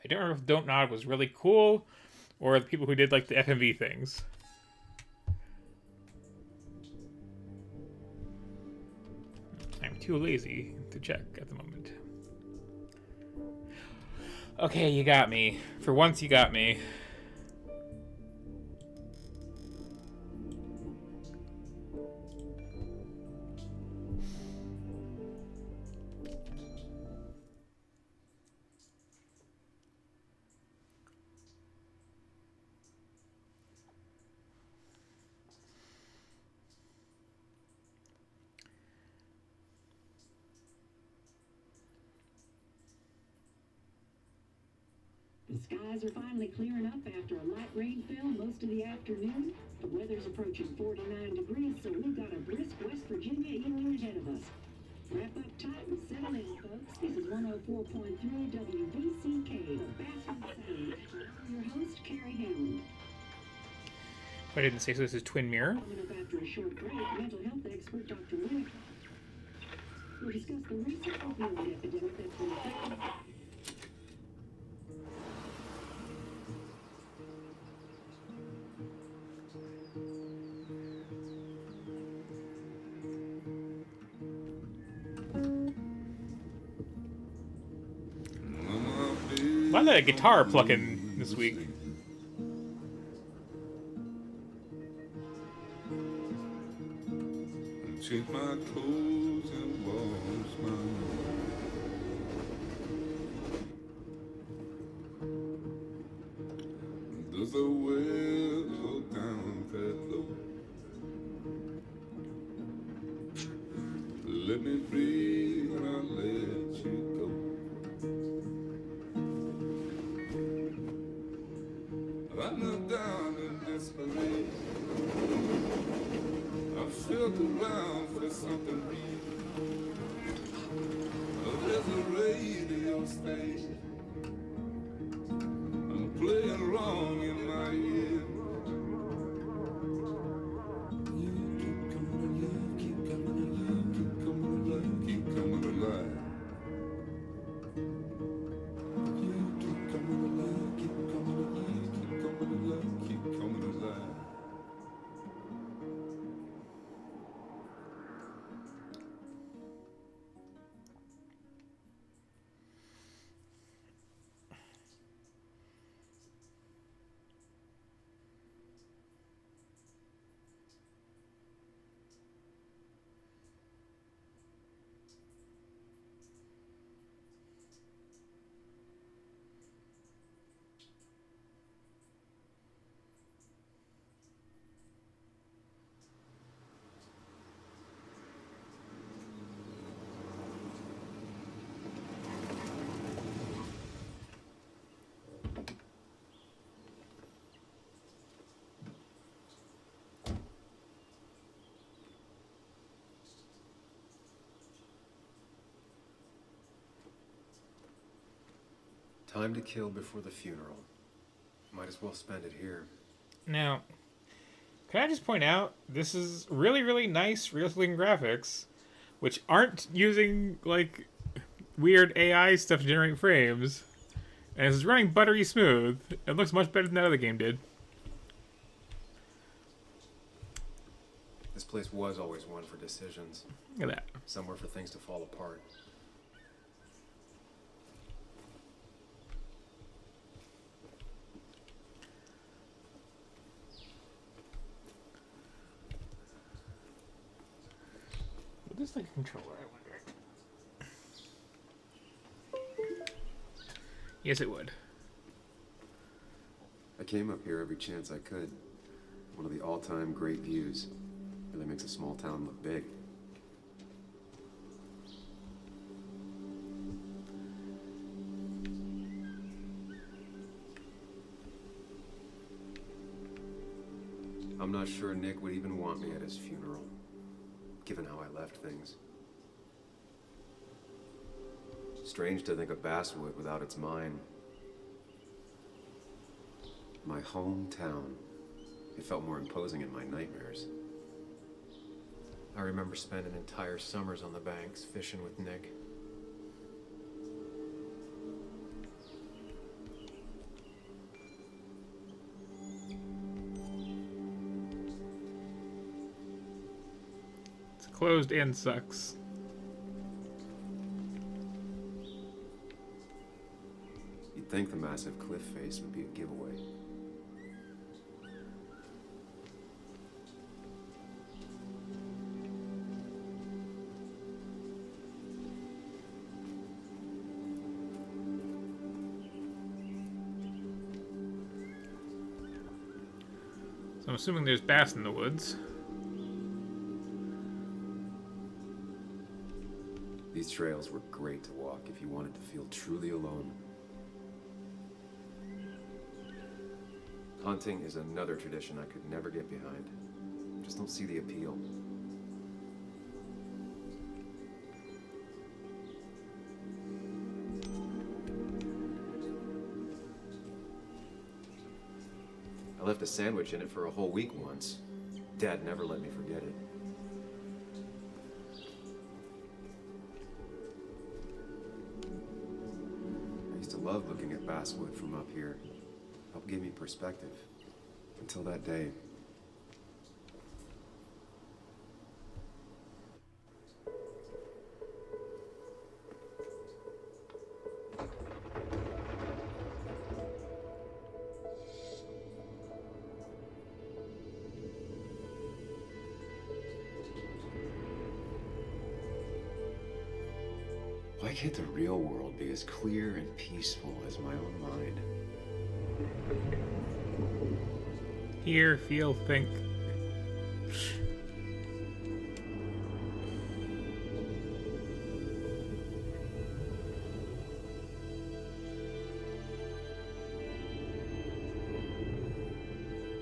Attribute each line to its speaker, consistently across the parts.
Speaker 1: I don't remember if Don't Nod was really cool, or the people who did like the FMV things. I'm too lazy to check at the moment. Okay, you got me. For once, you got me.
Speaker 2: The skies are finally clearing up after a light rain fell most of the afternoon. The weather's approaching 49 degrees, so we've got a brisk West Virginia evening ahead of us. Wrap up tight and settle in, folks. This is 104.3 WVCK, the Bathroom Sound. I'm your host, Carrie Hammond.
Speaker 1: I didn't say so. This is Twin Mirror.
Speaker 2: Coming up after a short break, mental health expert Dr. Winnick will discuss the recent opioid epidemic that's been affecting
Speaker 1: A lot of that guitar plucking this week.
Speaker 3: Take my clothes and wash my hands. Does the well go down that low? Let me breathe and I'll let you go. I knelt down in desperation. I felt around for something real. There's a radio station. I'm playing wrong in my ear. You keep coming alive, keep coming alive, keep coming alive, keep coming alive. You keep coming alive, keep coming alive, keep coming alive, keep coming alive.
Speaker 4: Time to kill before the funeral. Might as well spend it here.
Speaker 1: Now, can I just point out, this is really, really nice real-looking graphics, which aren't using, like, weird AI stuff to generate frames. And it's running buttery smooth. It looks much better than that other game did.
Speaker 4: This place was always one for decisions.
Speaker 1: Look at that.
Speaker 4: Somewhere for things to fall apart.
Speaker 1: What is the controller, I wonder? Yes, it would.
Speaker 4: I came up here every chance I could. One of the all-time great views. Really makes a small town look big. I'm not sure Nick would even want me at his funeral, given how I left things. Strange to think of Basswood without its mine. My hometown. It felt more imposing in my nightmares. I remember spending entire summers on the banks, fishing with Nick.
Speaker 1: closed and sucks.
Speaker 4: You'd think the massive cliff face would be a giveaway.
Speaker 1: So I'm assuming there's bass in the woods.
Speaker 4: These trails were great to walk if you wanted to feel truly alone. Hunting is another tradition I could never get behind. Just don't see the appeal. I left a sandwich in it for a whole week once. Dad never let me forget it. I used to love looking at basswood from up here. Helped give me perspective. Until that day. Why can't the real world be as clear and peaceful as my own mind?
Speaker 1: Hear, feel, think.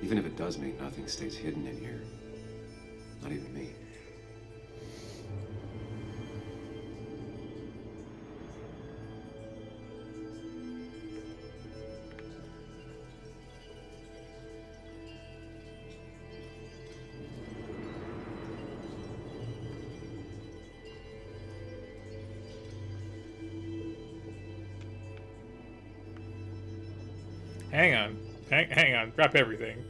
Speaker 4: Even if it does mean nothing stays hidden in here. Not even me.
Speaker 1: Hang on. Hang on. Drop everything.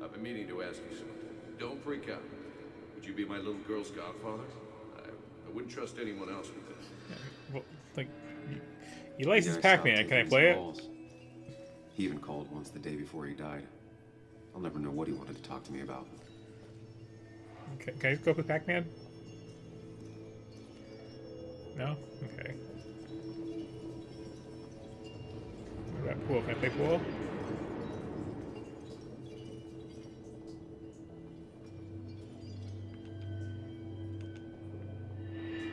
Speaker 3: I've been meaning to ask you something. Don't freak out. Would you be my little girl's godfather? I wouldn't trust anyone else with this.
Speaker 1: Well, like, you licensed
Speaker 4: Yeah, I stopped
Speaker 1: Pac-Man. Can I
Speaker 4: taking
Speaker 1: play
Speaker 4: his
Speaker 1: it?
Speaker 4: calls. He even called once the day before he died. I'll never know what he wanted to talk to me about.
Speaker 1: Can I just go with Pac-Man? No? Okay. What about pool? Can I play pool?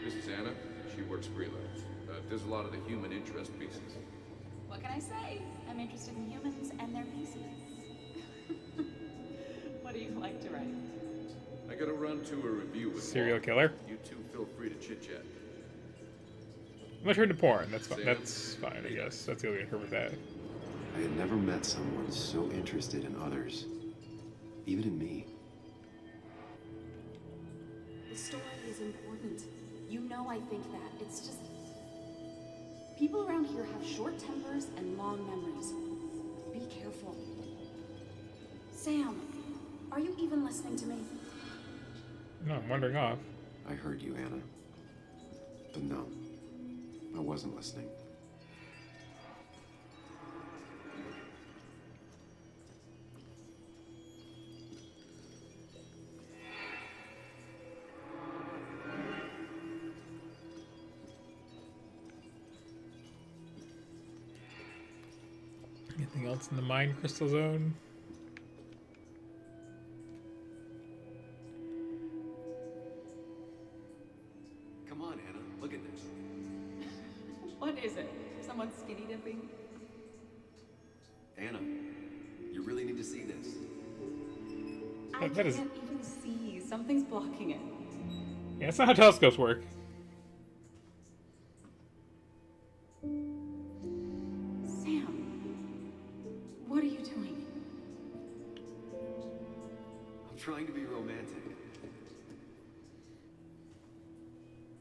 Speaker 3: This is Anna. She works freelance. Does a lot of the human interest pieces.
Speaker 5: What can I say? I'm interested in humans and their feces. What do you like to write?
Speaker 3: I gotta run to a review with
Speaker 1: Serial
Speaker 3: Walt.
Speaker 1: killer?
Speaker 3: You two feel free to chit-chat.
Speaker 1: I'm gonna turn to porn. That's fine.
Speaker 3: Sam?
Speaker 1: That's fine, I guess. That's the way to interpret that.
Speaker 4: I had never met someone so interested in others. Even in me.
Speaker 5: The story is important. You know I think that. It's just... people around here have short tempers and long memories. Be careful. Sam, are you even listening to me?
Speaker 1: No, I'm wandering off.
Speaker 4: I heard you, Anna. But no, I wasn't listening.
Speaker 1: Anything else in the Mind Crystal Zone?
Speaker 4: Come on, Anna, look at this.
Speaker 5: What is it? Someone skinny dipping?
Speaker 4: Anna, you really need to see this.
Speaker 5: I
Speaker 1: That is-
Speaker 5: can't even see. Something's blocking it.
Speaker 1: Yeah, that's not how telescopes work.
Speaker 5: Sam, what are you doing?
Speaker 4: I'm trying to be romantic.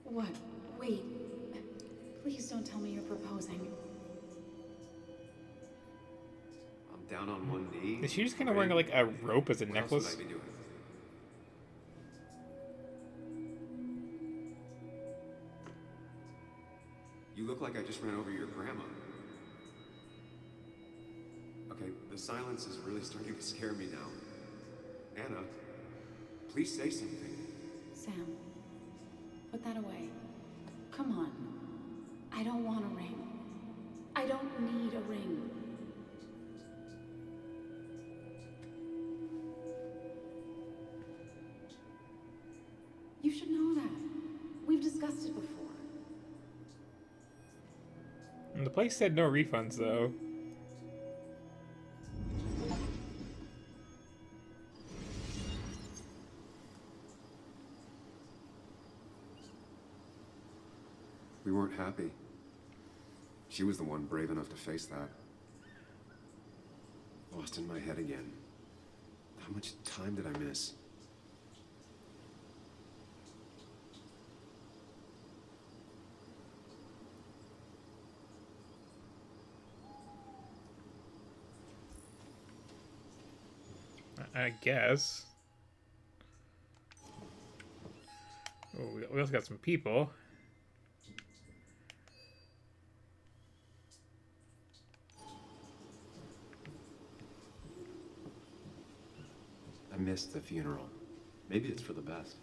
Speaker 5: What? Wait. Please don't tell me you're proposing.
Speaker 4: I'm down on one knee.
Speaker 1: Is she just kind of wearing like a rope as a
Speaker 4: What else would
Speaker 1: necklace?
Speaker 4: I be doing? You look like I just ran over your grandma. Okay, the silence is really starting to scare me now. Anna, please say something.
Speaker 5: Sam, put that away. Come on. I don't want a ring. I don't need a ring. You should know that. We've discussed it before.
Speaker 1: And the place said no refunds, though.
Speaker 4: We weren't happy. She was the one brave enough to face that. Lost in my head again. How much time did I miss?
Speaker 1: I guess. Oh, we also got some people.
Speaker 4: I missed the funeral. Maybe it's for the best.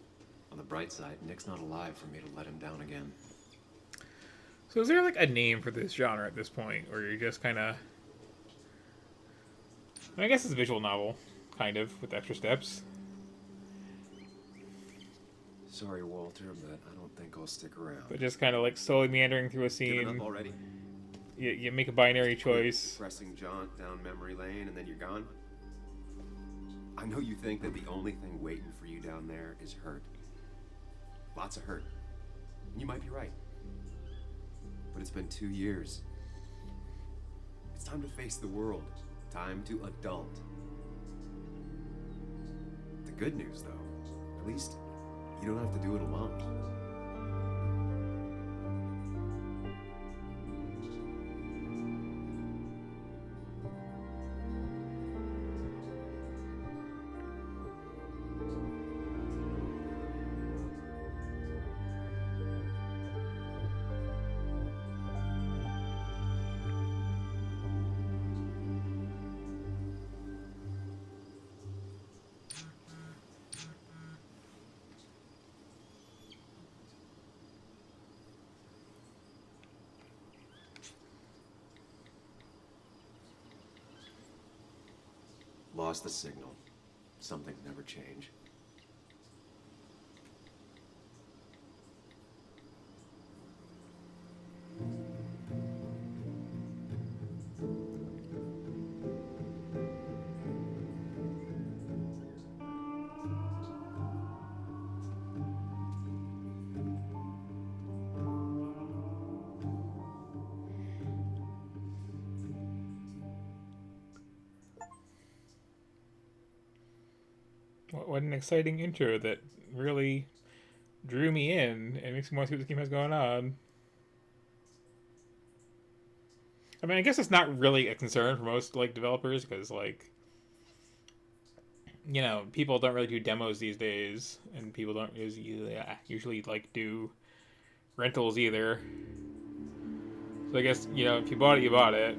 Speaker 4: On the bright side, Nick's not alive for me to let him down again.
Speaker 1: So is there like a name for this genre at this point, or you're just kind of? I guess it's a visual novel, kind of, with extra steps.
Speaker 4: Sorry, Walter, but I don't think I'll stick around.
Speaker 1: But just kind of like slowly meandering through a
Speaker 4: Giving up
Speaker 1: scene.
Speaker 4: already?
Speaker 1: You make a binary choice.
Speaker 4: Pressing jaunt down memory lane and then you're gone? I know you think that the only thing waiting for you down there is hurt. Lots of hurt. And you might be right. But it's been 2 years. It's time to face the world. Time to adult. The good news, though, at least you don't have to do it alone. Lost the signal. Some things never change.
Speaker 1: What an exciting intro that really drew me in and makes me want to see what this game has going on. I mean, I guess it's not really a concern for most like developers because like, you know, people don't really do demos these days, and people don't usually like do rentals either. So I guess, you know, if you bought it, you bought it.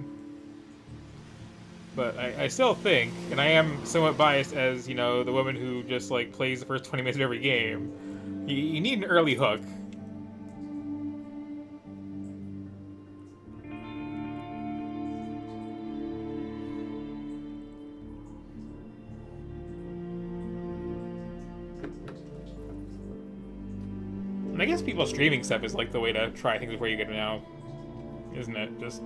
Speaker 1: But I still think, and I am somewhat biased as, you know, the woman who just like plays the first 20 minutes of every game, you need an early hook. And I guess people streaming stuff is like the way to try things before you get them out, isn't it? Just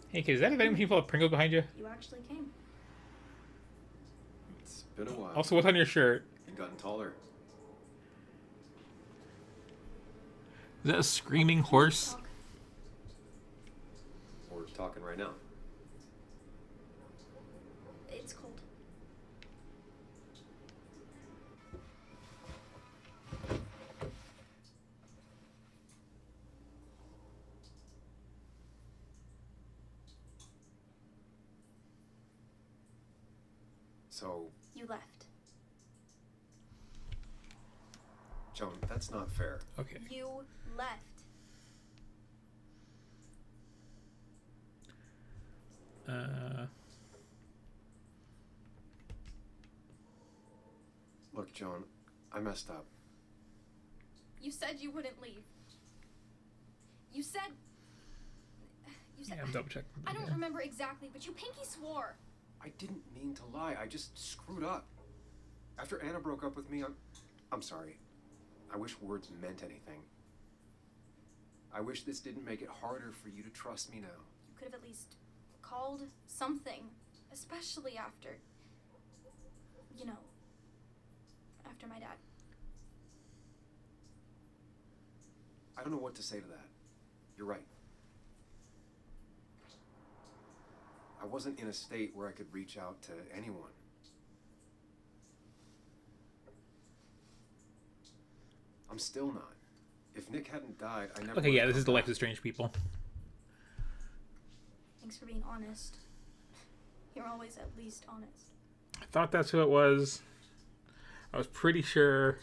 Speaker 1: hey kid, is that vending machine full of Pringles behind you?
Speaker 5: You actually came.
Speaker 4: It's been a while.
Speaker 1: Also, what's on your shirt?
Speaker 4: You've gotten taller.
Speaker 1: Is that a screaming horse?
Speaker 4: talking right now.
Speaker 5: It's cold.
Speaker 4: So,
Speaker 5: You left.
Speaker 4: Joan, that's not fair.
Speaker 1: Okay.
Speaker 5: You left.
Speaker 4: Look, Joan, I messed up.
Speaker 5: You said you wouldn't leave. You said.
Speaker 1: Yeah, I'm double checking.
Speaker 5: I don't remember exactly, but you pinky swore.
Speaker 4: I didn't mean to lie. I just screwed up. After Anna broke up with me, I'm sorry. I wish words meant anything. I wish this didn't make it harder for you to trust me now.
Speaker 5: You could have at least called something, especially after. You know, after my dad.
Speaker 4: I don't know what to say to that. You're right. I wasn't in a state where I could reach out to anyone. I'm still not. If Nick hadn't died, I never.
Speaker 1: Okay, yeah,
Speaker 4: would've
Speaker 1: this is
Speaker 4: come
Speaker 1: the Life
Speaker 4: back.
Speaker 1: of Strange People.
Speaker 5: Thanks for being honest. You're always at least honest.
Speaker 1: I thought that's who it was. I was pretty sure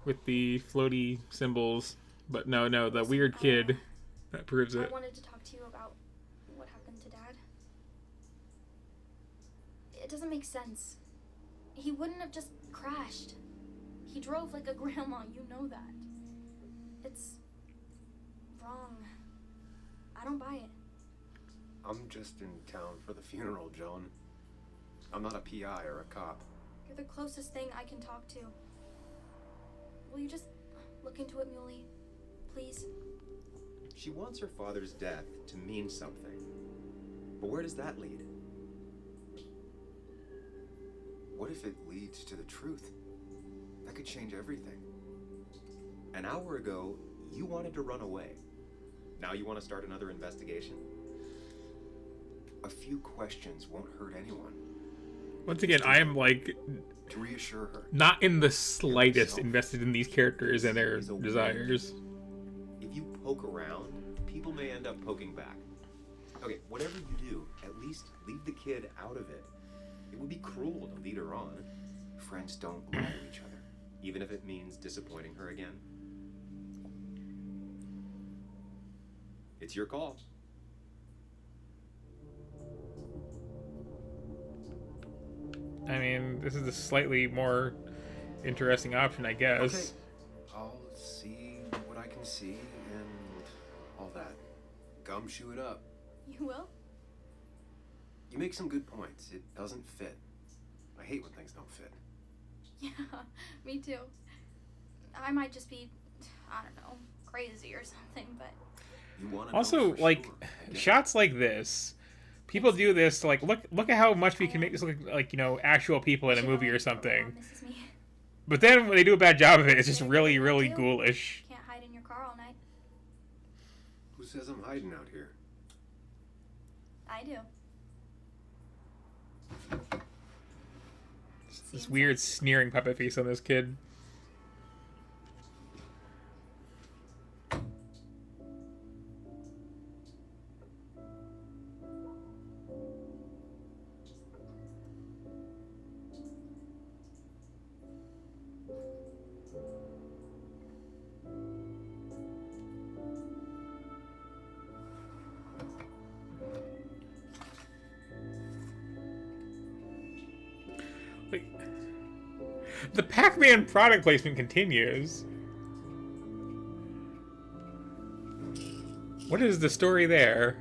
Speaker 1: with the floaty symbols, but no, the weird kid that proves
Speaker 5: I
Speaker 1: it.
Speaker 5: wanted to talk to you about what happened to Dad. It doesn't make sense. He wouldn't have just crashed. He drove like a grandma, you know that. It's wrong. I don't buy it.
Speaker 4: I'm just in town for the funeral, Joan. I'm not a PI or a cop.
Speaker 5: You're the closest thing I can talk to. Will you just look into it, Muley? Please?
Speaker 4: She wants her father's death to mean something. But where does that lead? What if it leads to the truth? That could change everything. An hour ago, you wanted to run away. Now you want to start another investigation? A few questions won't hurt anyone.
Speaker 1: Once again, I am like
Speaker 4: To reassure her.
Speaker 1: not in the slightest invested in these characters and their
Speaker 4: He's a
Speaker 1: desires.
Speaker 4: If you poke around, people may end up poking back. Okay, whatever you do, at least leave the kid out of it. It would be cruel to lead her on. Friends don't lie to each other, even if it means disappointing her again. It's your call.
Speaker 1: I mean, this is a slightly more interesting option, I guess.
Speaker 4: Okay. I'll see what I can see and all that. Gumshoe it up.
Speaker 5: You will?
Speaker 4: You make some good points. It doesn't fit. I hate when things don't fit.
Speaker 5: Yeah, me too. I might just be, I don't know, crazy or something, but
Speaker 4: You want to
Speaker 1: Also,
Speaker 4: know for
Speaker 1: like,
Speaker 4: sure. I get it.
Speaker 1: shots like this, people do this to, like, look at how much we can make this look like, you know, actual people in a movie or something.
Speaker 5: This is me.
Speaker 1: But then when they do a bad job of it, it's just really, really
Speaker 5: Too.
Speaker 1: ghoulish.
Speaker 5: Can't hide in your car all night.
Speaker 4: Who says I'm hiding out here?
Speaker 5: I do.
Speaker 1: This weird sneering puppet face on this kid. The Pac-Man product placement continues. What is the story there?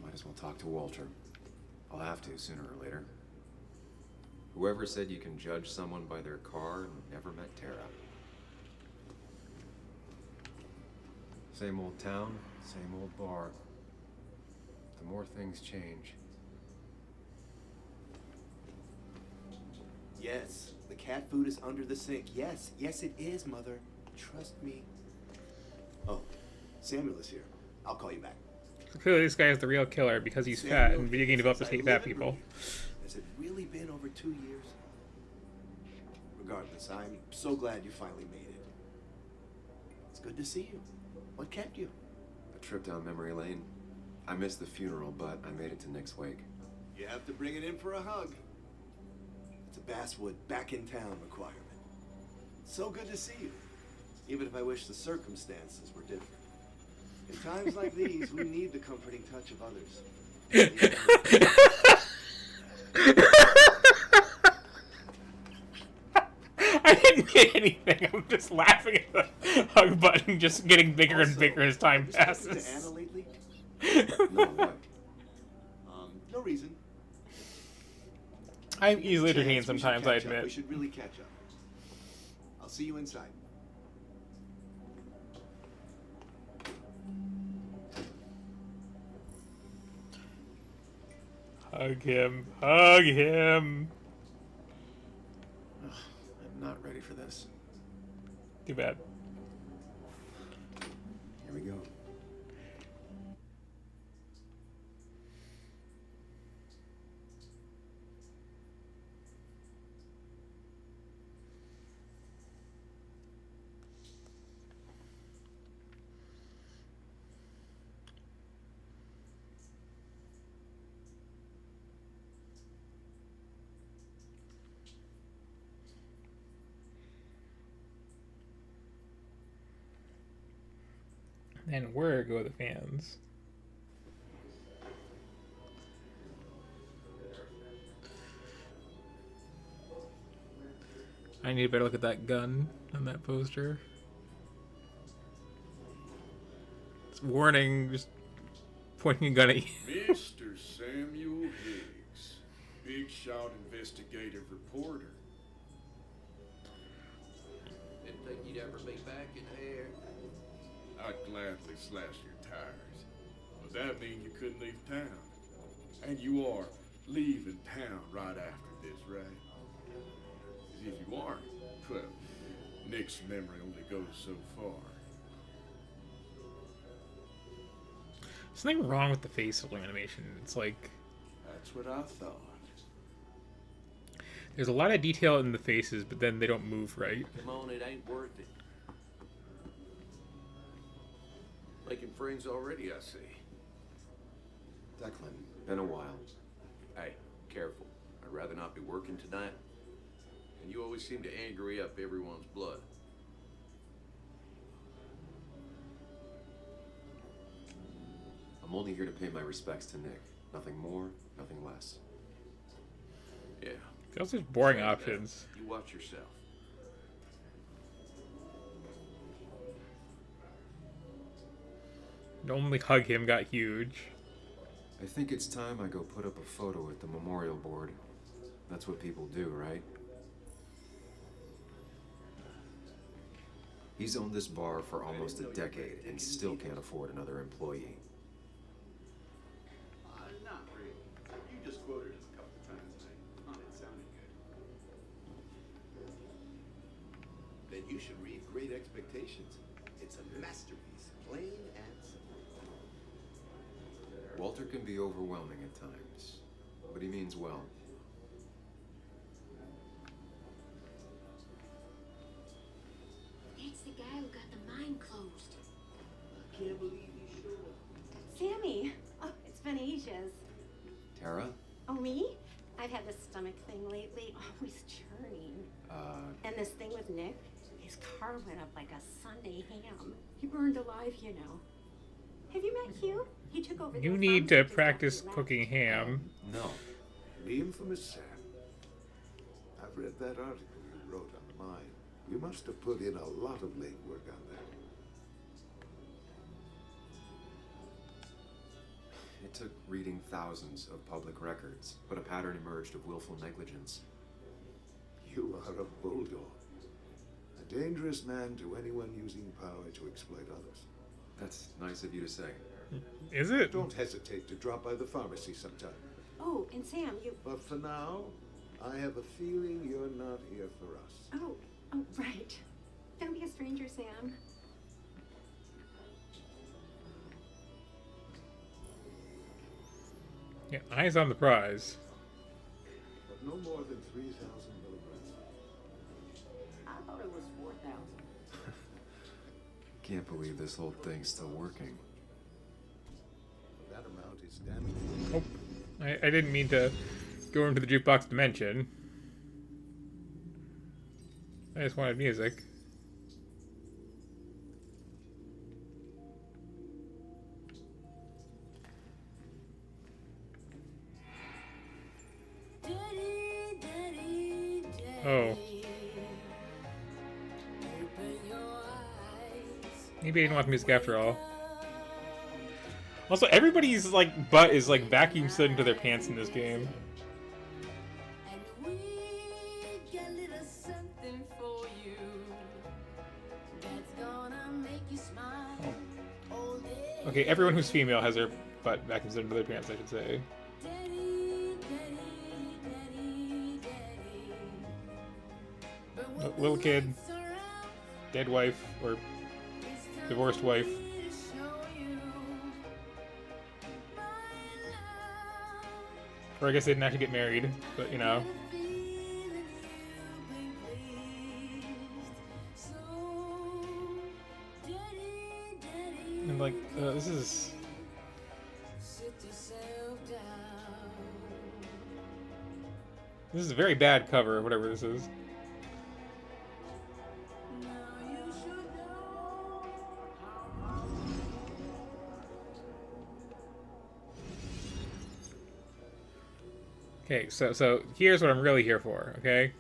Speaker 4: Might as well talk to Walter. I'll have to sooner or later. Whoever said you can judge someone by their car never met Tara. Same old town, same old bar. The more things change.
Speaker 6: Yes, the cat food is under the sink. Yes, yes it is, Mother. Trust me. Oh, Samuel is here. I'll call you back.
Speaker 1: Clearly, this guy is the real killer because he's fat, and video game developers hate fat people.
Speaker 6: Has it really been over 2 years? Regardless, I'm so glad you finally made it. It's good to see you. What kept you?
Speaker 4: A trip down memory lane. I missed the funeral, but I made it to Nick's wake.
Speaker 6: You have to bring it in for a hug. It's a Basswood back in town requirement. So good to see you. Even if I wish the circumstances were different. In times like these, we need the comforting touch of others.
Speaker 1: I didn't get anything. I'm just laughing at the hug button just getting bigger and bigger as time
Speaker 6: Have you spoken to
Speaker 1: passes.
Speaker 6: Anna lately?
Speaker 4: No, what?
Speaker 6: No reason.
Speaker 1: I'm easily
Speaker 6: Chance,
Speaker 1: entertained
Speaker 6: we should
Speaker 1: sometimes, I
Speaker 6: catch up.
Speaker 1: admit.
Speaker 6: We should really catch up. I'll see you inside.
Speaker 1: Hug him. Hug him.
Speaker 4: I'm not ready for this.
Speaker 1: Too bad.
Speaker 4: Here we go.
Speaker 1: And where go the fans? I need to better look at that gun on that poster. It's warning, just pointing a gun at you.
Speaker 7: Mr. Samuel Higgs, big shot investigative reporter.
Speaker 3: Didn't think you'd ever be back in here.
Speaker 7: I'd gladly slash your tires. But that mean you couldn't leave town. And you are leaving town right after this, right? 'Cause if you aren't, well, Nick's memory only goes so far.
Speaker 1: Something wrong with the facial animation. It's like
Speaker 7: That's what I thought.
Speaker 1: there's a lot of detail in the faces, but then they don't move right.
Speaker 3: Come on, it ain't worth it. Making friends already, I see.
Speaker 4: Declan, been a while.
Speaker 3: Hey, careful. I'd rather not be working tonight. And you always seem to angry up everyone's blood.
Speaker 4: I'm only here to pay my respects to Nick. Nothing more, nothing less.
Speaker 3: Yeah.
Speaker 1: Those are boring
Speaker 3: Sorry about that.
Speaker 1: options.
Speaker 3: You watch yourself.
Speaker 1: Only hug him got huge.
Speaker 4: I think it's time I go put up a photo at the memorial board. That's what people do, right? He's owned this bar for almost a decade and still can't afford another employee.
Speaker 6: Not really. You just quoted it a couple times and I thought it sounded good. Then you should read Great Expectations. It's a masterpiece, plain and simple.
Speaker 4: Walter can be overwhelming at times, but he means well.
Speaker 8: It's the guy who got the mine closed.
Speaker 6: I can't believe you showed up.
Speaker 9: Sammy! Oh, it's been ages.
Speaker 4: Tara?
Speaker 9: Oh, me? I've had this stomach thing lately, always churning. And this thing with Nick, his car went up like a Sunday ham. He burned alive, you know. Have you met Hugh? He took over
Speaker 1: You
Speaker 9: the
Speaker 1: need
Speaker 9: farm
Speaker 1: to
Speaker 9: just
Speaker 1: practice
Speaker 9: after you
Speaker 1: cooking
Speaker 9: left.
Speaker 1: ham.
Speaker 4: No.
Speaker 10: The infamous Sam. I've read that article you wrote on the mine. You must have put in a lot of legwork on that.
Speaker 4: It took reading thousands of public records, but a pattern emerged of willful negligence.
Speaker 10: You are a bulldog. A dangerous man to anyone using power to exploit others.
Speaker 4: That's nice of you to say.
Speaker 1: Is it?
Speaker 10: Don't hesitate to drop by the pharmacy sometime.
Speaker 9: Oh, and Sam, you...
Speaker 10: But for now, I have a feeling you're not here for us.
Speaker 9: Oh, right. Don't be a stranger, Sam.
Speaker 1: Yeah, eyes on the prize.
Speaker 10: But no more than 3,000 milligrams.
Speaker 2: I thought it was 4,000.
Speaker 4: Can't believe this whole thing's still working.
Speaker 10: That amount is damaging.
Speaker 1: Oh, I didn't mean to go into the jukebox dimension. I just wanted music. Oh. Maybe I didn't want music after all. Also, everybody's like butt is like vacuum sealed into their pants in this game. Okay, everyone who's female has their butt vacuum sealed into their pants, I should say. Little kid, dead wife, or divorced wife. Or I guess they didn't actually get married, but you know. And like, this is... This is a very bad cover, whatever this is. Okay, so here's what I'm really here for, okay?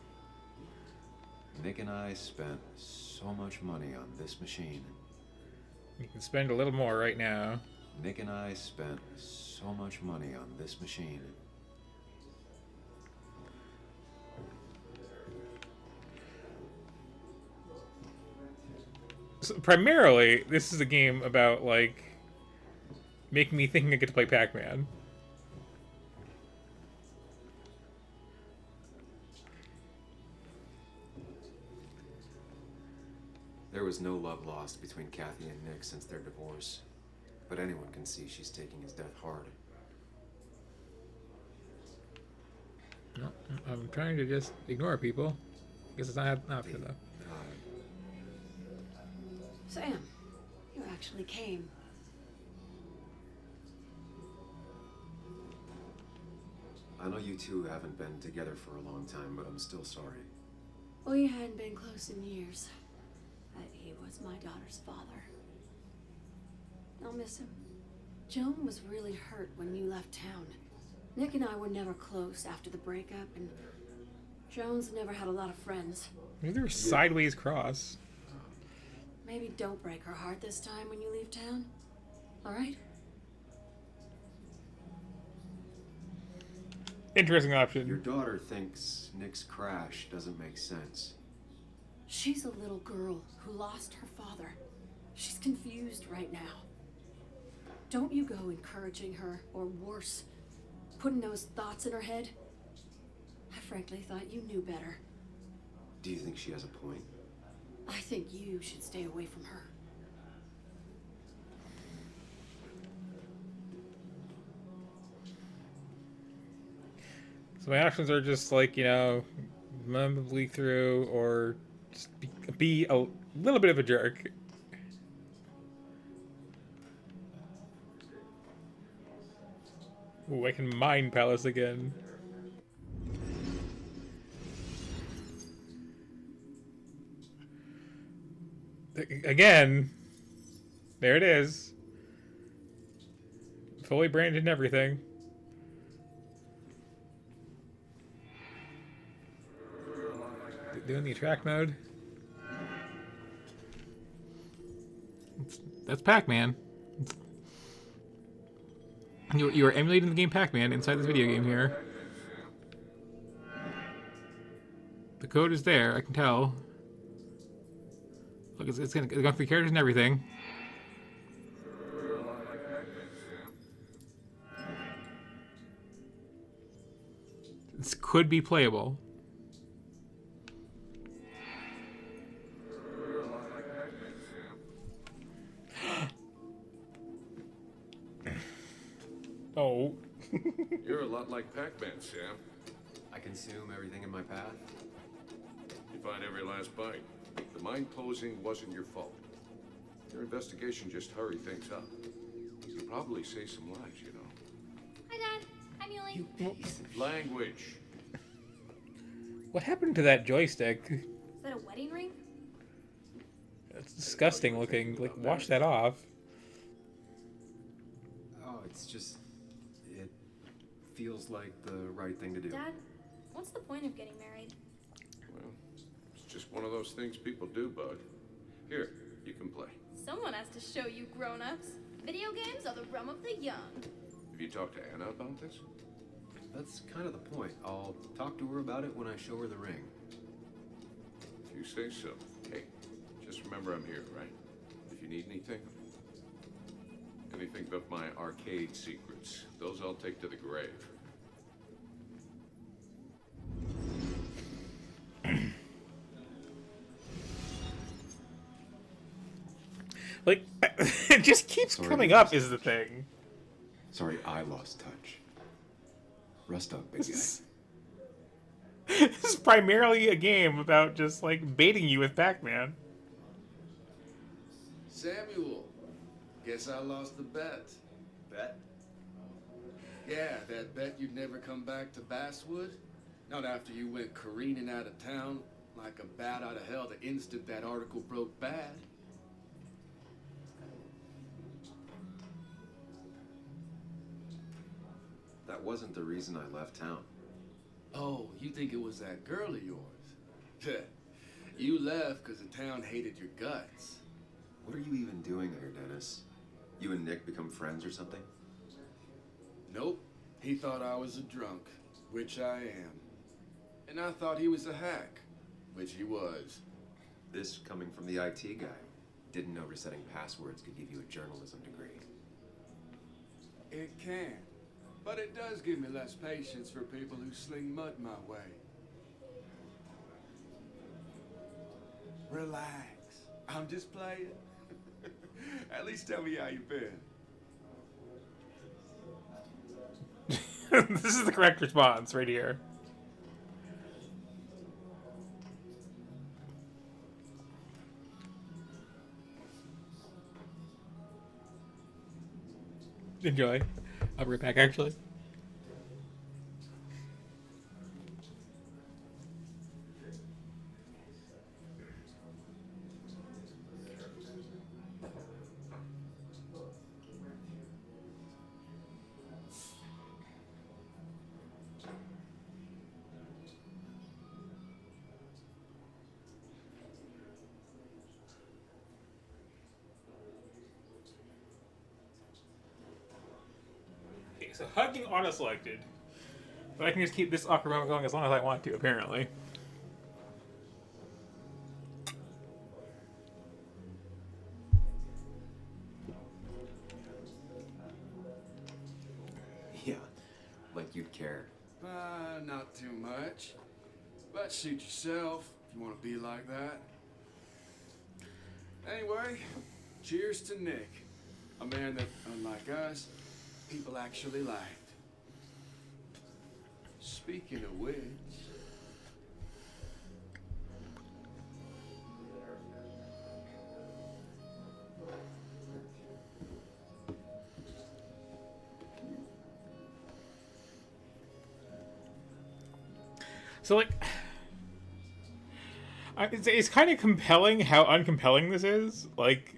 Speaker 4: Nick and I spent so much money on this machine.
Speaker 1: You can spend a little more right now.
Speaker 4: Nick and I spent so much money on this machine.
Speaker 1: So primarily, this is a game about, like, making me think I get to play Pac-Man.
Speaker 4: There was no love lost between Kathy and Nick since their divorce, but anyone can see she's taking his death hard.
Speaker 1: No, I'm trying to just ignore people. Guess it's not an option, though.
Speaker 5: Sam, you actually came.
Speaker 4: I know you two haven't been together for a long time, but I'm still sorry.
Speaker 5: We hadn't been close in years. But he was my daughter's father. I'll miss him. Joan was really hurt when you left town. Nick and I were never close after the breakup, and Joan's never had a lot of friends.
Speaker 1: Maybe they're sideways cross.
Speaker 5: Maybe don't break her heart this time when you leave town. All right?
Speaker 1: Interesting option.
Speaker 4: Your daughter thinks Nick's crash doesn't make sense.
Speaker 5: She's a little girl who lost her father. She's confused right now. Don't you go encouraging her, or worse, putting those thoughts in her head. I frankly thought you knew better.
Speaker 4: Do you think she has a point?
Speaker 5: I think you should stay away from her.
Speaker 1: So my options are just like, you know, bleed through or just be a little bit of a jerk. Ooh, I can Mind Palace again. Again, there it is. Fully branded and everything. Doing the attract mode. That's Pac-Man. You are emulating the game Pac-Man inside this video game here. The code is there, I can tell. Look, it's going through characters and everything. This could be playable. Oh.
Speaker 3: You're a lot like Pac-Man, Sam.
Speaker 4: I consume everything in my path.
Speaker 3: You find every last bite. The mine closing wasn't your fault. Your investigation just hurried things up. You probably saved some lives, you know.
Speaker 8: Hi, Dad. Hi, Muley.
Speaker 3: Language.
Speaker 1: What happened to that joystick?
Speaker 8: Is that a wedding ring?
Speaker 1: It's disgusting looking. Like, wash that off.
Speaker 4: Oh, it's just... It feels like the right thing to do.
Speaker 8: Dad, what's the point of getting married?
Speaker 3: Well, it's just one of those things people do, Bud. Here, you can play.
Speaker 8: Someone has to show you grown-ups. Video games are the realm of the young.
Speaker 3: Have you talked to Anna about this?
Speaker 4: That's kind of the point. I'll talk to her about it when I show her the ring.
Speaker 3: If you say so. Hey, just remember I'm here, right? If you need anything. Anything but my arcade secrets. Those I'll take to the grave.
Speaker 1: Like, it just keeps coming up is the thing.
Speaker 4: Sorry, I lost touch. Rest up, big guy.
Speaker 1: This is primarily a game about just, like, baiting you with Pac-Man.
Speaker 7: Samuel, guess I lost the bet.
Speaker 4: Bet?
Speaker 7: Yeah, that bet you'd never come back to Basswood? Not after you went careening out of town like a bat out of hell the instant that article broke bad.
Speaker 4: That wasn't the reason I left town.
Speaker 7: Oh, you think it was that girl of yours? You left because the town hated your guts.
Speaker 4: What are you even doing here, Dennis? You and Nick become friends or something?
Speaker 7: Nope. He thought I was a drunk, which I am. And I thought he was a hack, which he was.
Speaker 4: This coming from the IT guy. Didn't know resetting passwords could give you a journalism degree.
Speaker 7: It can. But it does give me less patience for people who sling mud my way. Relax. I'm just playing. At least tell me how you been.
Speaker 1: This is the correct response right here. Enjoy. I'll be right back, actually. So hugging auto-selected. But I can just keep this awkward moment going as long as I want to, apparently.
Speaker 4: Yeah, like you'd care.
Speaker 7: Not too much. But suit yourself if you want to be like that. Anyway, cheers to Nick. A man that, unlike us, people actually liked. Speaking of which...
Speaker 1: So, like... It's kind of compelling how uncompelling this is. Like...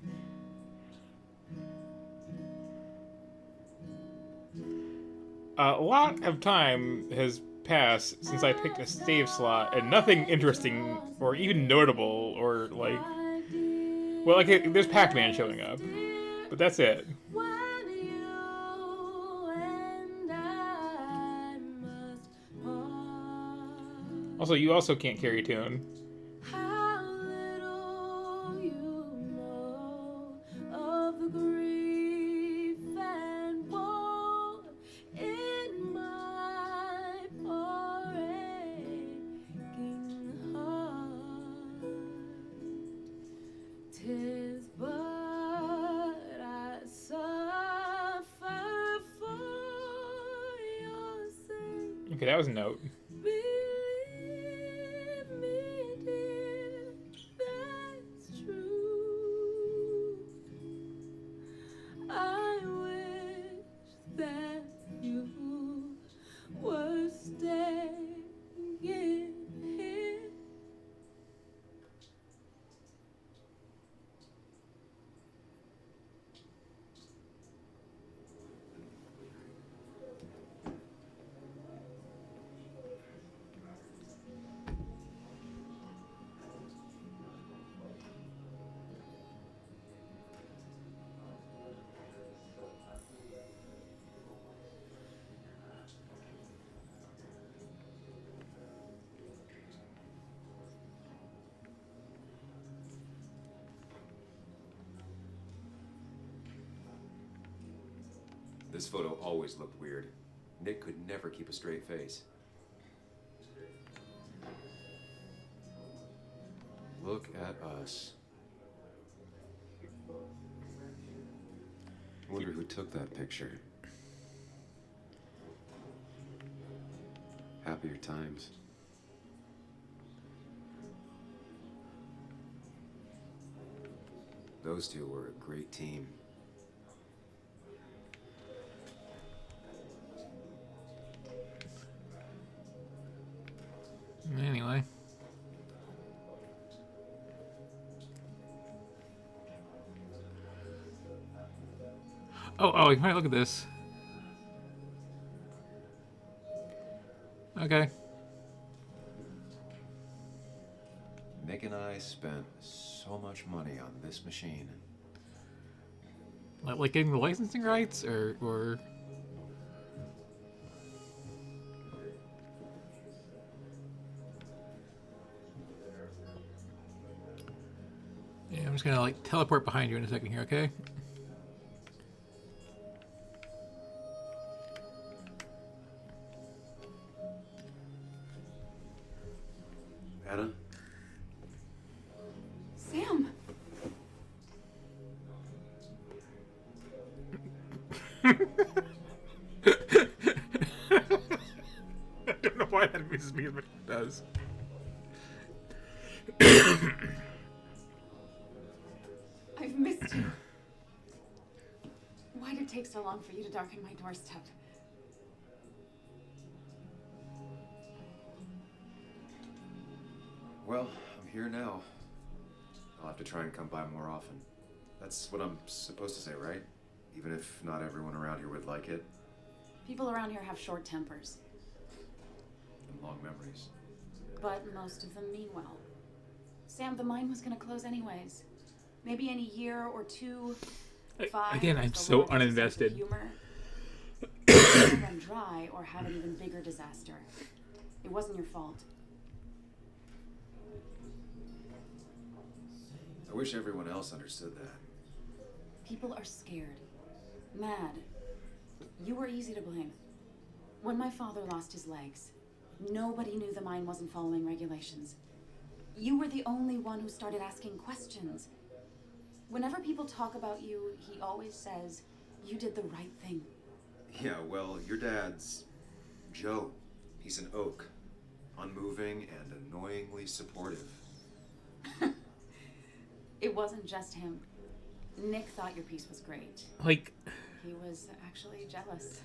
Speaker 1: A lot of time has passed since I picked a save slot, and nothing interesting or even notable or, like... Well, like, there's Pac-Man showing up, but that's it. Also, you also can't carry tune.
Speaker 11: How little you know of the grief and woe in my poor aching heart. 'Tis but I suffer for your sake.
Speaker 1: Okay, that was a note.
Speaker 11: Believe me, dear, that's true. I wish that you were staying here.
Speaker 4: This photo always looked weird. Nick could never keep a straight face. Look at us. I wonder who took that picture. Happier times. Those two were a great team.
Speaker 1: Anyway. Oh, you might look at this. Okay.
Speaker 4: Nick and I spent so much money on this machine.
Speaker 1: Like getting the licensing rights, or yeah, I'm just gonna like teleport behind you in a second here, okay?
Speaker 4: Anna?
Speaker 5: Sam!
Speaker 1: I don't know why that amuses me as much as it does.
Speaker 5: I've missed you. Why did it take so long for you to darken my doorstep?
Speaker 4: Well, I'm here now. I'll have to try and come by more often. That's what I'm supposed to say, right? Even if not everyone around here would like it.
Speaker 5: People around here have short tempers,
Speaker 4: And long memories.
Speaker 5: but most of them mean well. Sam, the mine was gonna close anyways. Maybe in a year or two. 5.
Speaker 1: Again, I'm
Speaker 5: if the
Speaker 1: so
Speaker 5: Lord has a sense of
Speaker 1: uninvested.
Speaker 5: humor. Either run dry or have an even bigger disaster. It wasn't your fault.
Speaker 4: I wish everyone else understood that.
Speaker 5: People are scared, mad. You were easy to blame. When my father lost his legs, nobody knew the mine wasn't following regulations. You were the only one who started asking questions. Whenever people talk about you, he always says, you did the right thing.
Speaker 4: Yeah, well, your dad's Joe. He's an oak. Unmoving and annoyingly supportive.
Speaker 5: It wasn't just him. Nick thought your piece was great.
Speaker 1: Like,
Speaker 5: He was actually jealous.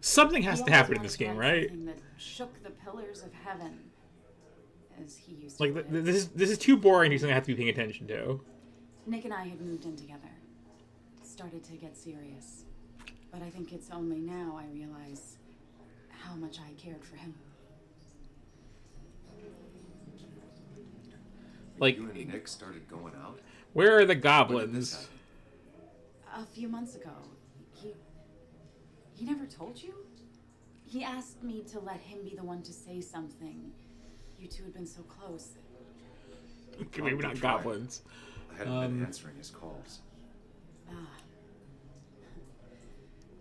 Speaker 1: something has
Speaker 5: He
Speaker 1: to happen in
Speaker 5: always
Speaker 1: this game,
Speaker 5: wanted to write
Speaker 1: right?
Speaker 5: something that shook the pillars of heaven, as he used to
Speaker 1: Like,
Speaker 5: put it.
Speaker 1: this is too boring to something I have to be paying attention to.
Speaker 5: Nick and I had moved in together. Started to get serious. But I think it's only now I realize how much I cared for him.
Speaker 1: Like,
Speaker 4: You and Nick started going out?
Speaker 1: where are the
Speaker 4: When did this
Speaker 1: goblins?
Speaker 4: happen?
Speaker 5: A few months ago, he never told you? He asked me to let him be the one to say something. You two had been so close.
Speaker 1: Okay, maybe not goblins.
Speaker 4: I hadn't been answering his calls.
Speaker 5: Ah.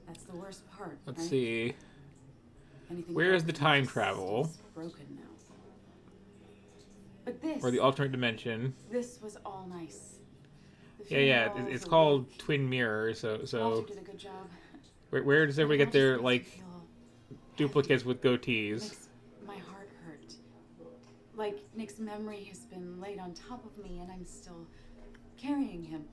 Speaker 5: That's the worst part.
Speaker 1: Let's
Speaker 5: right?
Speaker 1: see.
Speaker 5: Anything
Speaker 1: Where is the
Speaker 5: broken
Speaker 1: time
Speaker 5: just
Speaker 1: travel?
Speaker 5: is broken now. But this.
Speaker 1: Or the alternate dimension?
Speaker 5: This was all nice. The
Speaker 1: Yeah.
Speaker 5: funerals,
Speaker 1: It's
Speaker 5: the
Speaker 1: called
Speaker 5: wake.
Speaker 1: Twin Mirror. So
Speaker 5: Walter did a good job.
Speaker 1: where does everybody get their
Speaker 5: It
Speaker 1: like
Speaker 5: feel
Speaker 1: duplicates with goatees?
Speaker 5: makes my heart hurt. Like Nick's memory has been laid on top of me, and I'm still carrying him.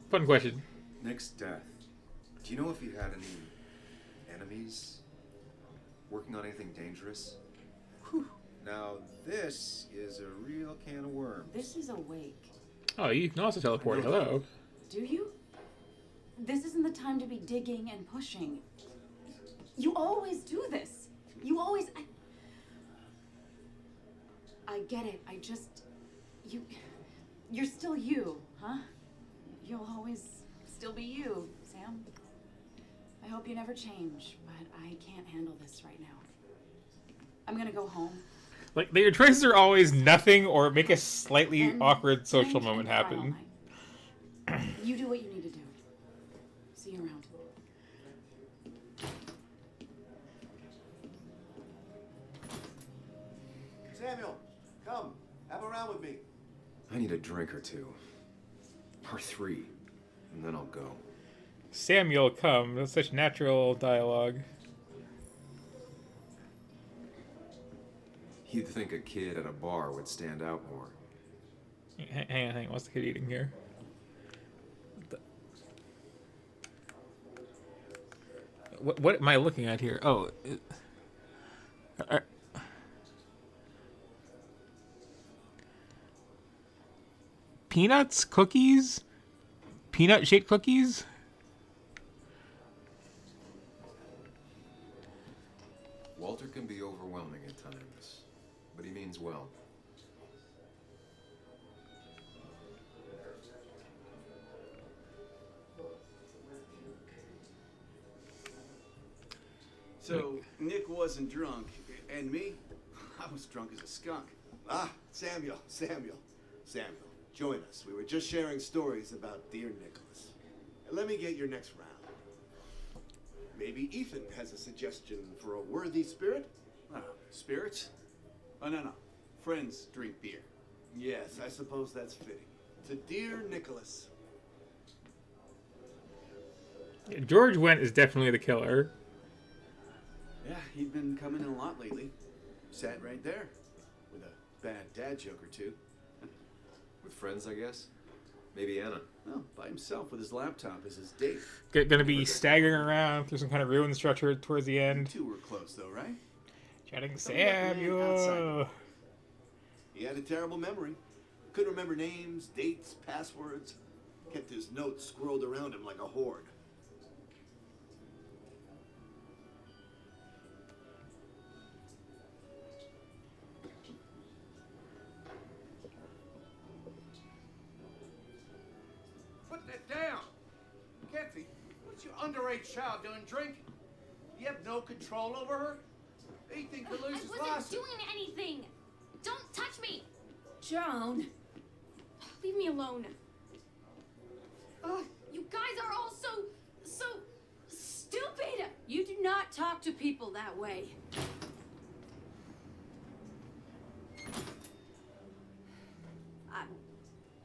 Speaker 1: Fun question.
Speaker 4: Nick's death. Do you know if he had any enemies? Working on anything dangerous? Whew. Now, this is a real can of worms.
Speaker 5: This is a wake.
Speaker 1: Oh, you can also teleport. Hello.
Speaker 5: Do you? This isn't the time to be digging and pushing. You always do this. You always. I get it. I just. You're still you, huh? You'll always still be you, Sam. I hope you never change, but I can't handle this right now. I'm gonna go home.
Speaker 1: Like your choices are always nothing or make a slightly
Speaker 5: And
Speaker 1: awkward social
Speaker 5: drink
Speaker 1: moment
Speaker 5: and cry all
Speaker 1: happen.
Speaker 5: night. You do what you need to do. See you around.
Speaker 6: Samuel, come. Have a round with me.
Speaker 4: I need a drink or two. Or 3. And then I'll go.
Speaker 1: Samuel, come. That's such natural dialogue.
Speaker 4: You'd think a kid at a bar would stand out more.
Speaker 1: Hang on. What's the kid eating here? What am I looking at here? Oh. Peanuts? Cookies? Peanut-shaped cookies?
Speaker 4: Walter can be overwhelming at times, but he means well.
Speaker 12: So, Nick wasn't drunk, and me? I was drunk as a skunk.
Speaker 6: Ah, Samuel. Join us. We were just sharing stories about dear Nicholas. And let me get your next round. Maybe Ethan has a suggestion for a worthy spirit?
Speaker 12: Spirits? Oh, no. Friends drink beer.
Speaker 6: Yes, I suppose that's fitting. To dear Nicholas.
Speaker 1: George Wendt is definitely the killer.
Speaker 12: Yeah, he'd been coming in a lot lately. Sat right there. With a bad dad joke or two.
Speaker 4: With friends, I guess? Maybe Anna.
Speaker 12: No, by himself with his laptop as his date.
Speaker 1: Gonna be staggering around through some kind of ruin structure towards the end.
Speaker 12: You two were close though, right?
Speaker 1: Chatting
Speaker 6: Don't let the man
Speaker 1: Samuel.
Speaker 6: outside. He had a terrible memory. Couldn't remember names, dates, passwords. Kept his notes squirreled around him like a hoard.
Speaker 13: Put that down! Kathy, what's your underage child doing drinking? You have no control over her? Ethan could lose his
Speaker 8: I wasn't
Speaker 13: license.
Speaker 8: doing anything! Don't touch me!
Speaker 5: Joan.
Speaker 8: Leave me alone. You guys are all so stupid!
Speaker 14: You do not talk to people that way.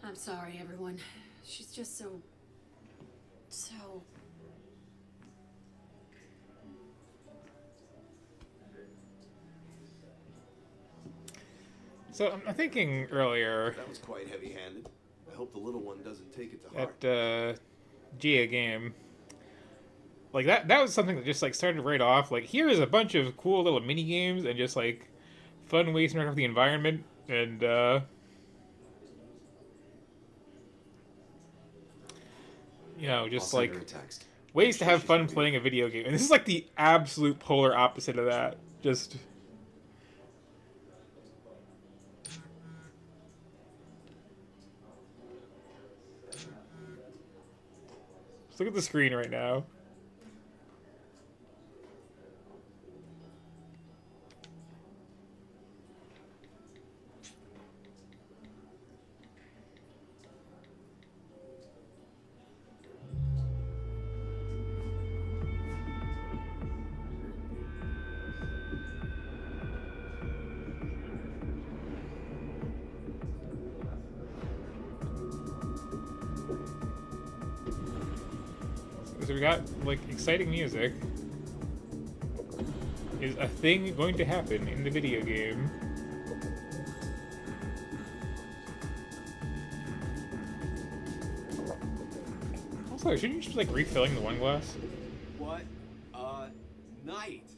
Speaker 14: I'm sorry, everyone. She's just so...
Speaker 1: So I'm thinking earlier
Speaker 6: That was quite heavy-handed. I hope the little one doesn't take it to heart.
Speaker 1: at Gia game. Like that was something that just like started right off. Like here is a bunch of cool little mini games and just like fun ways to interact with the environment and you know, just
Speaker 4: I'll
Speaker 1: like
Speaker 4: send her a text.
Speaker 1: ways to have fun playing a video game. And this is like the absolute polar opposite of that. Just look at the screen right now. we got like exciting music. Is a thing going to happen in the video game? Also, shouldn't you just be like refilling the wine glass?
Speaker 4: What a night!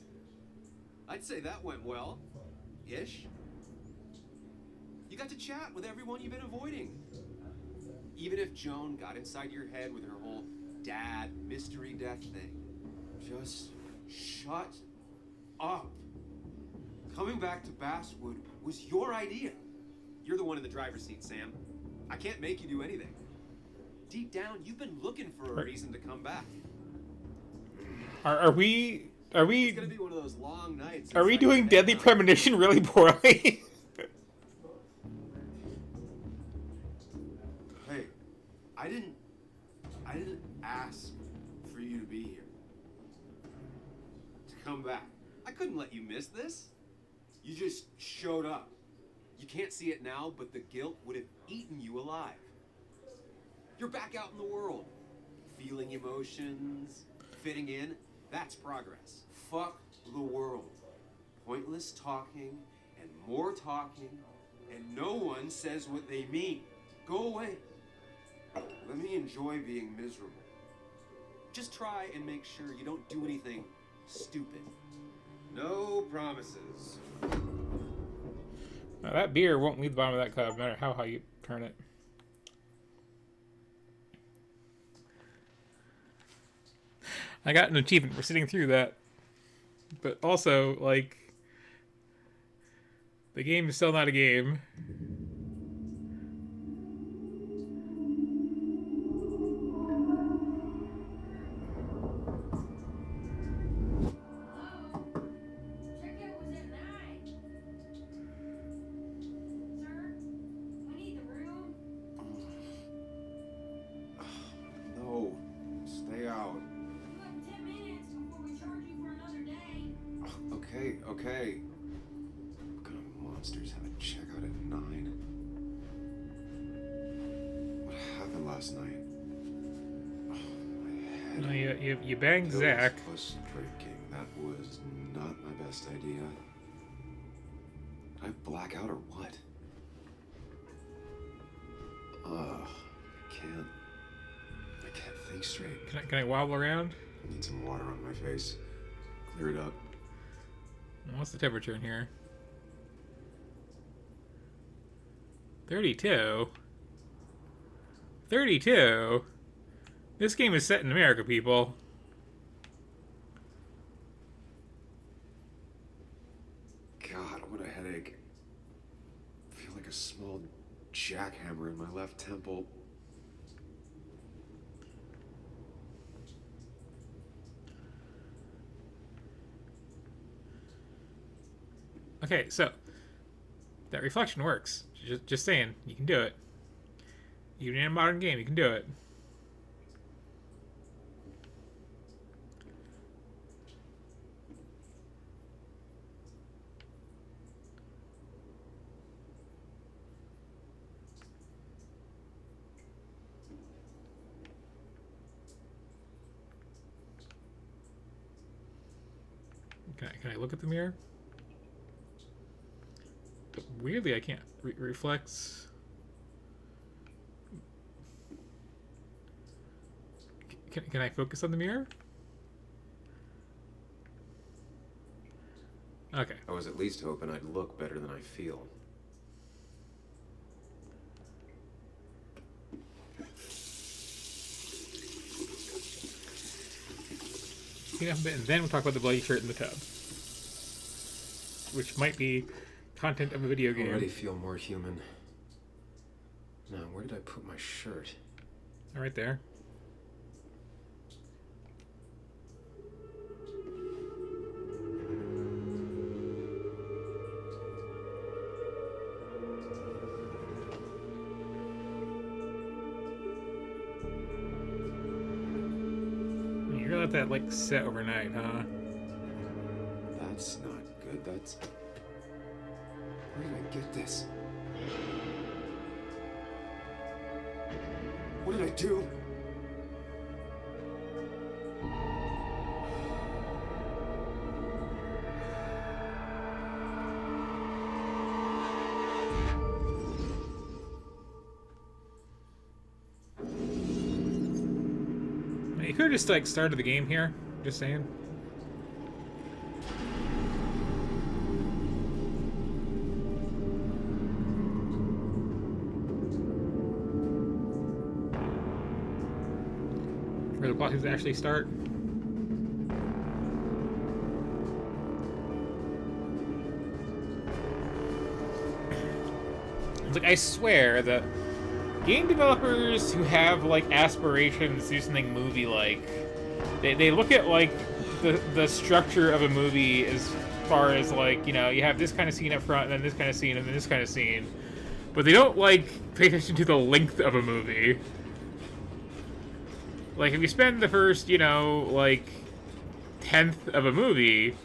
Speaker 4: I'd say that went well. Ish. You got to chat with everyone you've been avoiding. Even if Joan got inside your head with her whole dad mystery death thing. Just shut up. Coming back to Basswood was your idea. You're the one in the driver's seat, Sam. I can't make you do anything. Deep down, you've been looking for a reason to come back.
Speaker 1: Are we
Speaker 4: It's gonna be one of those long nights.
Speaker 1: are we
Speaker 4: inside
Speaker 1: doing
Speaker 4: your head,
Speaker 1: Deadly
Speaker 4: huh?
Speaker 1: Premonition really poorly?
Speaker 4: Hey, I didn't ask for you to be here. To come back. I couldn't let you miss this. You just showed up. You can't see it now, but the guilt would have eaten you alive. You're back out in the world. Feeling emotions, fitting in. That's progress. Fuck the world. Pointless talking and more talking, and no one says what they mean. Go away. Let me enjoy being miserable. Just try and make sure you don't do anything stupid. No promises.
Speaker 1: Now, that beer won't leave the bottom of that cup, no matter how high you turn it. I got an achievement for sitting through that. But also, like, the game is still not a game.
Speaker 4: No, stay out. Okay. What kind of monsters have a checkout at 9? What happened last night?
Speaker 1: No, you banged Zach.
Speaker 4: Was drinking. That was not my best idea. Did I black out or what? I can't think straight.
Speaker 1: Can I wobble around?
Speaker 4: I need some water on my face. Clear it up.
Speaker 1: What's the temperature in here? 32. 32? This game is set in America, people.
Speaker 4: God, what a headache. I feel like a small jackhammer in my left temple.
Speaker 1: Okay, so that reflection works. Just saying, you can do it. Even in a modern game, you can do it. Can I look at the mirror? But weirdly, I can't. Reflects. Can I focus on the mirror? Okay.
Speaker 4: I was at least hoping I'd look better than I feel.
Speaker 1: Clean up a bit, and then we'll talk about the bloody shirt in the tub, which might be content of a video game.
Speaker 4: I already feel more human. Now, where did I put my shirt?
Speaker 1: Right there. You're gonna let that like set overnight, huh?
Speaker 4: That's not good. That's... Where did I get this? What did I do?
Speaker 1: You could have just like started the game here. Just saying. Where the plot is actually start. It's like I swear that game developers who have like aspirations to do something movie-like, they look at like the structure of a movie as far as like, you know, you have this kind of scene up front and then this kind of scene and then this kind of scene, but they don't like pay attention to the length of a movie. Like if you spend the first, you know, like 10th of a movie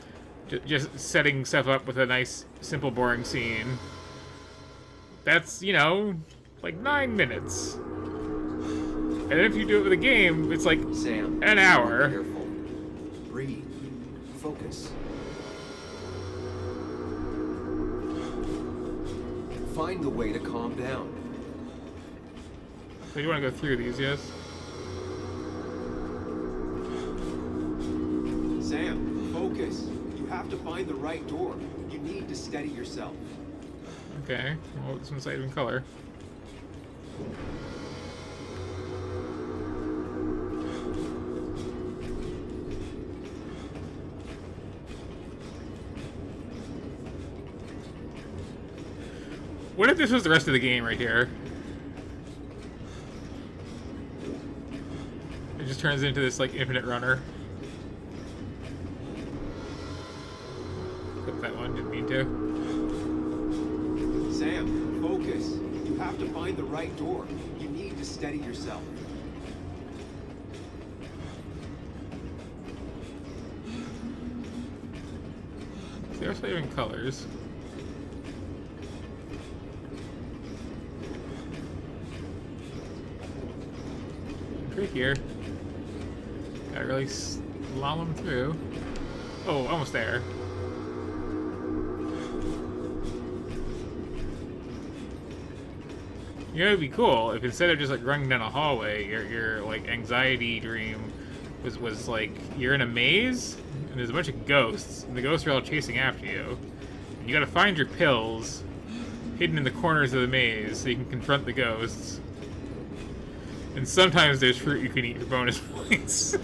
Speaker 1: just setting stuff up with a nice simple boring scene, that's, you know, like 9 minutes. And then if you do it with a game, it's like
Speaker 4: Sam,
Speaker 1: an hour.
Speaker 4: Careful. Breathe. Focus. Find the way to calm down.
Speaker 1: So you want to go through these, yes?
Speaker 4: Sam, focus. You have to find the right door. You need to steady yourself.
Speaker 1: Okay, well, this one's not even color. What if this was the rest of the game right here? It just turns into this like infinite runner. Clip that one, didn't mean to.
Speaker 4: Sam, focus. You have to find the right door. You need to steady yourself.
Speaker 1: They're also even colors. Trickier. Gotta really slalom through. Oh, almost there. You know, it'd be cool if instead of just like running down a hallway, your like anxiety dream was like you're in a maze and there's a bunch of ghosts and the ghosts are all chasing after you. And you gotta find your pills hidden in the corners of the maze so you can confront the ghosts. And sometimes there's fruit you can eat for bonus points.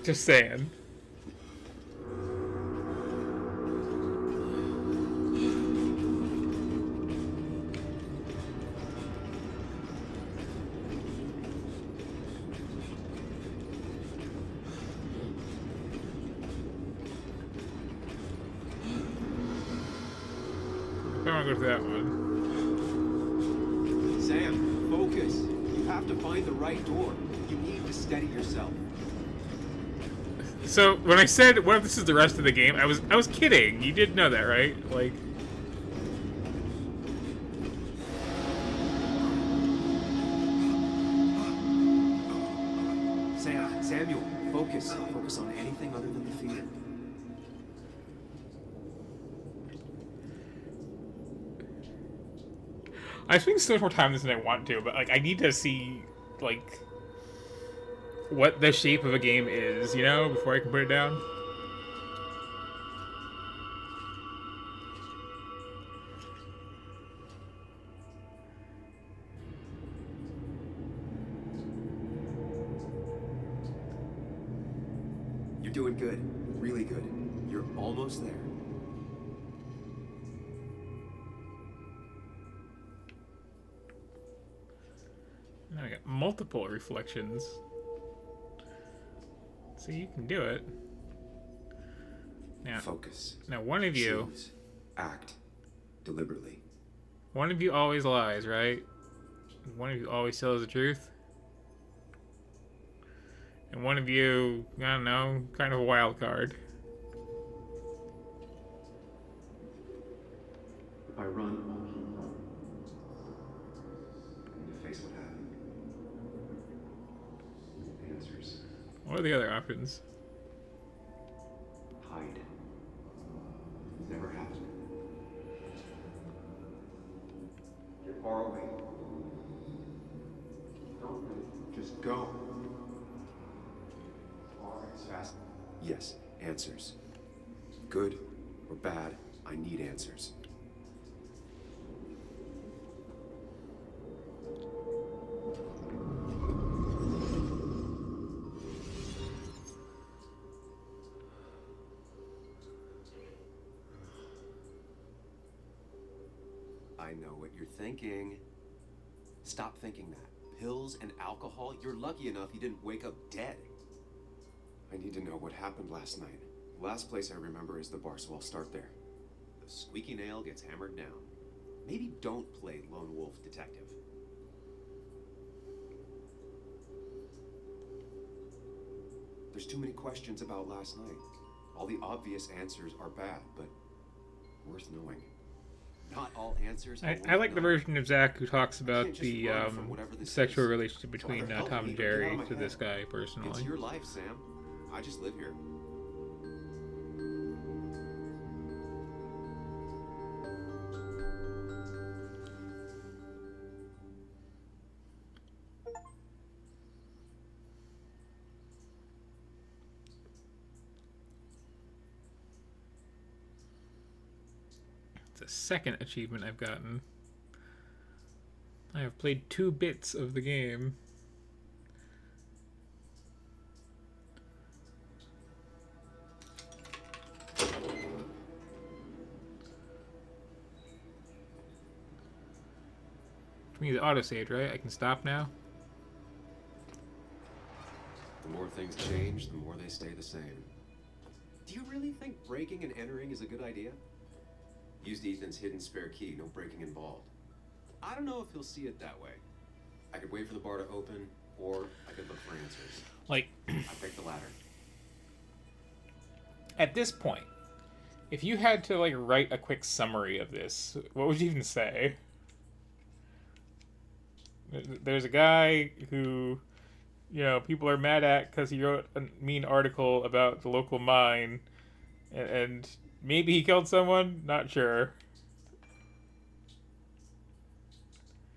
Speaker 1: Just saying. I want to go to that one.
Speaker 4: Sam, focus. You have to find the right door. You need to steady yourself.
Speaker 1: So when I said, "What if this is the rest of the game?" I was kidding. You did know that, right? Like.
Speaker 4: Samuel, focus. Focus on anything other than the fear.
Speaker 1: I'm spending so much more time on this than I want to, but like I need to see like what the shape of a game is, you know, before I can put it down.
Speaker 4: You're doing good. Really good. You're almost there.
Speaker 1: Now I got multiple reflections. So you can do it. Now,
Speaker 4: focus.
Speaker 1: Now one of you...
Speaker 4: Choose. Act. Deliberately.
Speaker 1: One of you always lies, right? One of you always tells the truth. And one of you, I don't know, kind of a wild card.
Speaker 4: If I run, I'll keep running. I need to face what happened. Answers.
Speaker 1: What are the other options?
Speaker 4: Hide. Never happened. far away. Don't wait. Just go. As fast. Yes, answers. Good or bad, I need answers. I know what you're thinking. Stop thinking that. Pills and alcohol? You're lucky enough you didn't wake up dead. I need to know what happened last night. The last place I remember is the bar, so I'll start there. The squeaky nail gets hammered down. Maybe don't play lone wolf detective. There's too many questions about last night. All the obvious answers are bad, but worth knowing. Not all answers are
Speaker 1: I like the
Speaker 4: knowing.
Speaker 1: version of Zach who talks about
Speaker 4: just
Speaker 1: the
Speaker 4: run from whatever this
Speaker 1: sexual
Speaker 4: is.
Speaker 1: relationship between
Speaker 4: either help
Speaker 1: Tom
Speaker 4: me
Speaker 1: and
Speaker 4: or get out
Speaker 1: Jerry
Speaker 4: of my
Speaker 1: to this
Speaker 4: head.
Speaker 1: guy personally.
Speaker 4: It's your life, Sam. I just live here.
Speaker 1: It's the second achievement I've gotten. I have played 2 bits of the game. Which means autosaved, right? I can stop now?
Speaker 4: The more things change, the more they stay the same. Do you really think breaking and entering is a good idea? Used Ethan's hidden spare key, no breaking involved. I don't know if he'll see it that way. I could wait for the bar to open, or I could look for answers.
Speaker 1: Like,
Speaker 4: I picked the latter.
Speaker 1: at this point, if you had to like write a quick summary of this, what would you even say? There's a guy who, people are mad at because he wrote a mean article about the local mine, and maybe he killed someone. Not sure.